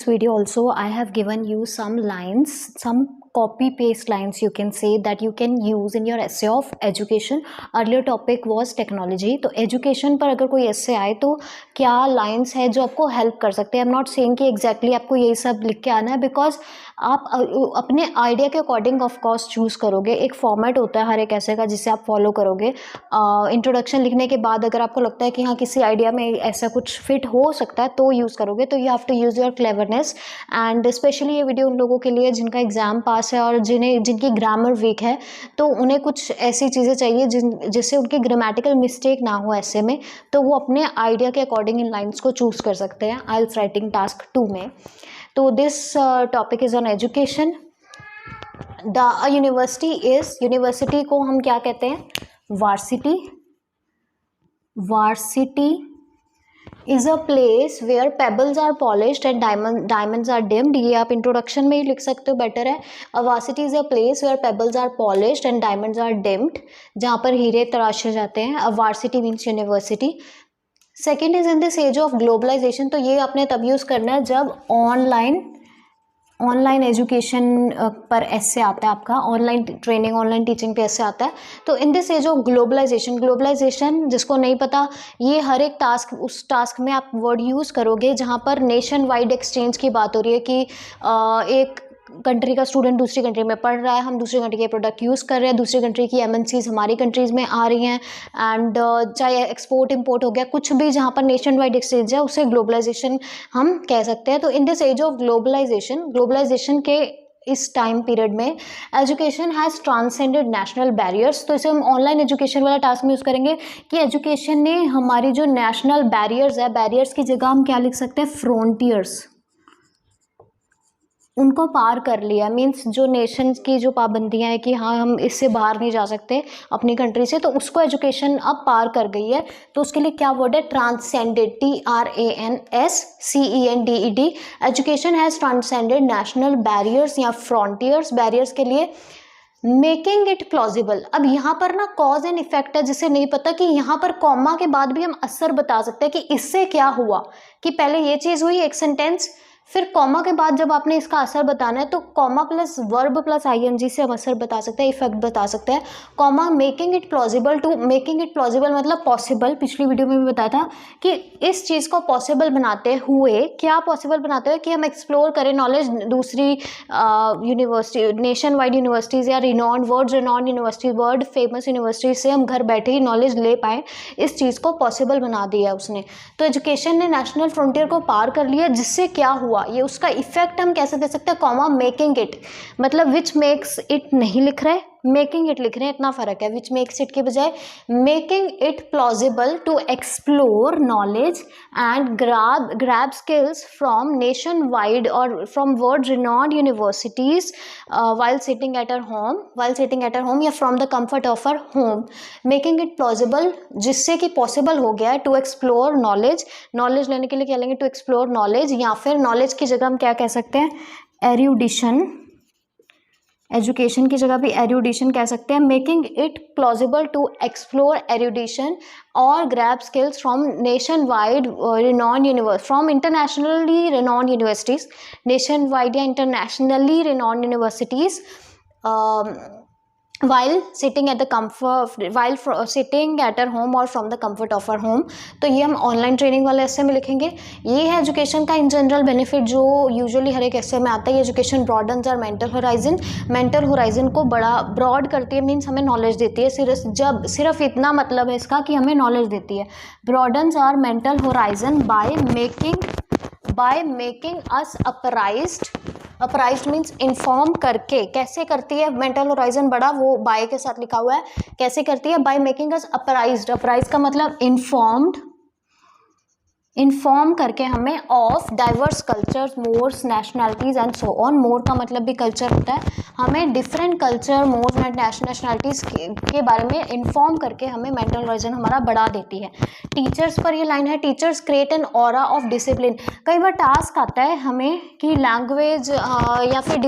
video also I have given you some lines, some copy paste lines you can say that you can use in your essay of education. Earlier topic was technology, तो education पर अगर कोई essay आए तो क्या lines है जो आपको help कर सकते हैं. I'm not saying कि exactly आपको यही सब लिख के आना है, because आप अपने आइडिया के अकॉर्डिंग ऑफ कोर्स चूज़ करोगे. एक फॉर्मेट होता है हर एक ऐसे का जिसे आप फॉलो करोगे. इंट्रोडक्शन लिखने के बाद अगर आपको लगता है कि हाँ किसी आइडिया में ऐसा कुछ फिट हो सकता है तो यूज़ करोगे. तो you have to use your cleverness. And specially ये वीडियो उन लोगों के लिए जिनका एग्जाम पास है और जिनकी ग्रामर वीक है, तो उन्हें कुछ ऐसी चीज़ें चाहिए जिससे उनकी ग्रामेटिकल मिस्टेक ना हो ऐसे में, तो वो अपने आइडिया के अकॉर्डिंग इन लाइन्स को चूज़ कर सकते हैं आइल्स राइटिंग टास्क 2 में. तो this topic is on education. The university is, university को हम क्या कहते हैं? Varsity. Varsity is a place where pebbles are polished and diamonds are dimmed. ये आप इंट्रोडक्शन में ही लिख सकते हो, बेटर है. A varsity is a place where pebbles are polished and diamonds are dimmed, जहाँ पर हीरे तराशे जाते हैं. A varsity means university. Second is in this age of globalization. तो ये आपने तब यूज़ करना है जब ऑनलाइन एजुकेशन पर ऐसे आता है आपका, ऑनलाइन ट्रेनिंग ऑनलाइन टीचिंग पे ऐसे आता है. तो in this age of globalization जिसको नहीं पता, ये हर एक टास्क उस टास्क में आप वर्ड यूज़ करोगे जहाँ पर नेशन वाइड एक्सचेंज की बात हो रही है कि एक कंट्री का स्टूडेंट दूसरी कंट्री में पढ़ रहा है, हम दूसरी कंट्री के प्रोडक्ट यूज़ कर रहे हैं, दूसरी कंट्री की एमएनसीज हमारी कंट्रीज़ में आ रही हैं, एंड चाहे एक्सपोर्ट इंपोर्ट हो गया, कुछ भी जहाँ पर नेशन वाइड एक्सचेंज है उसे ग्लोबलाइजेशन हम कह सकते हैं. तो in this age of globalization के इस टाइम पीरियड में education has transcended national barriers. तो इसे हम ऑनलाइन एजुकेशन वाला टास्क में यूज़ करेंगे कि एजुकेशन ने हमारी जो नेशनल बैरियर्स है, बैरियर्स की जगह हम क्या लिख सकते हैं? फ्रंटियर्स. उनको पार कर लिया. मीन्स जो नेशन की जो पाबंदियां हैं कि हाँ हम इससे बाहर नहीं जा सकते अपनी कंट्री से, तो उसको एजुकेशन अब पार कर गई है. तो उसके लिए क्या वर्ड है? Transcended. TRANSCENDED. Education has transcended national barriers या फ्रंटियर्स. बैरियर्स के लिए मेकिंग इट प्लॉजिबल. अब यहाँ पर ना कॉज एंड इफेक्ट है जिसे नहीं पता, कि यहाँ पर कॉमा के बाद भी हम असर बता सकते हैं कि इससे क्या हुआ, कि पहले ये चीज़ हुई एक सेंटेंस, फिर कॉमा के बाद जब आपने इसका असर बताना है तो comma plus verb plus ING से हम असर बता सकते हैं, इफेक्ट बता सकते हैं. Comma making it plausible to, making it plausible मतलब पॉसिबल. पिछली वीडियो में भी बताया था कि इस चीज़ को पॉसिबल बनाते हुए, क्या पॉसिबल बनाते हुए कि हम एक्सप्लोर करें नॉलेज दूसरी यूनिवर्सिटी, नेशन वाइड यूनिवर्सिटीज़ या renowned university, world famous university से हम घर बैठे ही नॉलेज ले पाएँ, इस चीज़ को पॉसिबल बना दिया उसने. तो एजुकेशन ने नेशनल फ्रंटियर को पार कर लिया. जिससे क्या हुआ, ये उसका इफेक्ट हम कैसे दे सकते हैं? कॉमा मेकिंग इट, मतलब विच मेक्स इट नहीं लिख रहे, मेकिंग इट लिख रहे हैं, इतना फर्क है. विच मेक्स इट के बजाय making it plausible to explore knowledge and grab skills from nationwide और from world renowned universities while sitting at our home या from the comfort of our home. Making it plausible जिससे कि possible हो गया है to explore knowledge लेने के लिए क्या लेंगे? टू एक्सप्लोर नॉलेज, या फिर नॉलेज की जगह हम क्या कह सकते हैं? एरुडिशन. एजुकेशन की जगह भी एरुडिशन कह सकते हैं. Making it plausible to explore erudition और grab skills from nationwide renowned university, from internationally renowned universities, nationwide या internationally renowned universities, while sitting at our home और from the comfort of our home. तो ये हम online training वाले ऐसे में लिखेंगे. ये है एजुकेशन का इन जनरल बेनिफिट जो यूजुअली हर एक ऐसे में आता है. Education broadens our mental horizon को बड़ा ब्रॉड करती है, मीन्स हमें नॉलेज देती है. सिर्फ इतना मतलब है इसका कि हमें नॉलेज देती है. Broadens our mental horizon by making us apprised means inform करके. कैसे करती है मेंटल होराइजन बड़ा, वो बाय के साथ लिखा हुआ है. कैसे करती है? बाय मेकिंग अस अपराइज्ड का मतलब इन्फॉर्म करके हमें of diverse cultures, mores, nationalities and so on. Mores का मतलब भी कल्चर होता है. हमें different culture, mores and nationalities के बारे में इन्फॉर्म करके हमें मेंटल होराइजन हमारा बढ़ा देती है. टीचर्स पर ये लाइन है, teachers create an aura of discipline. कई बार टास्क आता है हमें कि लैंग्वेज या फिर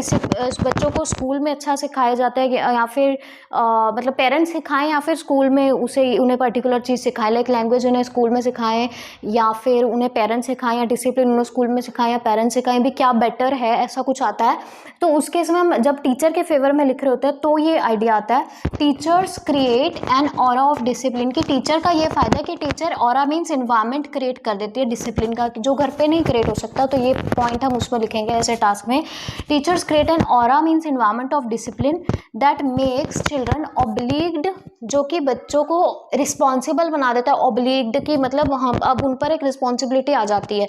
बच्चों को स्कूल में अच्छा सिखाया जाता है या फिर मतलब पेरेंट्स सिखाएं या फिर स्कूल में उन्हें पर्टिकुलर चीज़ सिखाएं, लाइक लैंग्वेज उन्हें स्कूल में सिखाएं या फिर फिर उन्हें पेरेंट्स सिखाएं या डिसिप्लिन उन्होंने स्कूल में सिखाएं या पेरेंट्स सिखाएं भी क्या बेटर है, ऐसा कुछ आता है। तो उस केस में हम जब टीचर के फेवर में लिख रहे होते हैं तो ये आइडिया आता है, teachers create an aura of discipline, कि टीचर का ये फायदा है कि teacher, aura means environment create कर देती है डिसिप्लिन का, जो घर पे नहीं क्रिएट हो सकता। तो ये पॉइंट हम उसमें लिखेंगे ऐसे टास्क में, teachers create an aura means environment of discipline that makes children obliged, जो कि बच्चों को रिस्पॉन्सिबल बना देता है। ऑब्लिग्ड की मतलब हम अब उन पर एक रिस्पॉन्सिबिलिटी आ जाती है।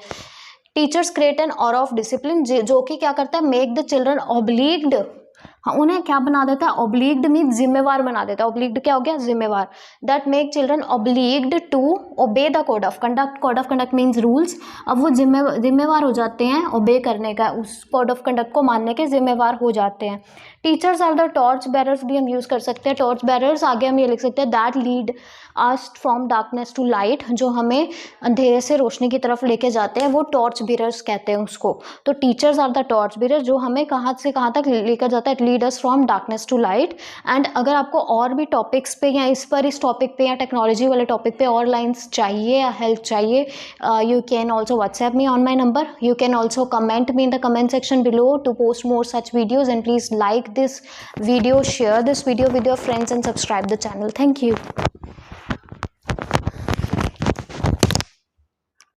Teachers create an aura of discipline, जो कि क्या करता है, मेक द चिल्ड्रन ऑब्लिग्ड, हाँ उन्हें क्या बना देता है, ऑब्लिग्ड मीन जिम्मेवार बना देता है। ऑब्लिग्ड क्या हो गया, जिम्मेवार। That make children obliged to obey the code of conduct, code of conduct means rules. अब वो जिम्मेवार हो जाते हैं ओबे करने का, उस कोड ऑफ कंडक्ट को मानने के जिम्मेवार हो जाते हैं। Teachers are the torch bearers भी हम यूज़ कर सकते हैं, टॉर्च बेरर्स आगे हम ये लिख सकते हैं, that lead us from darkness to light, जो हमें अंधेरे से रोशनी की तरफ लेके जाते हैं, वो टॉर्च बेरर्स कहते हैं उसको। तो teachers are the torch bearers, जो हमें कहाँ से कहाँ तक लेकर जाता है, lead us from darkness to light. And अगर आपको और भी टॉपिक्स पे या इस टॉपिक पे या टेक्नोलॉजी वाले टॉपिक पे और लाइन्स चाहिए या हेल्प चाहिए, you can also WhatsApp me on my number, you can also comment me in the comment section below to post more such videos, and please like this video, share this video with your friends and subscribe the channel. Thank you.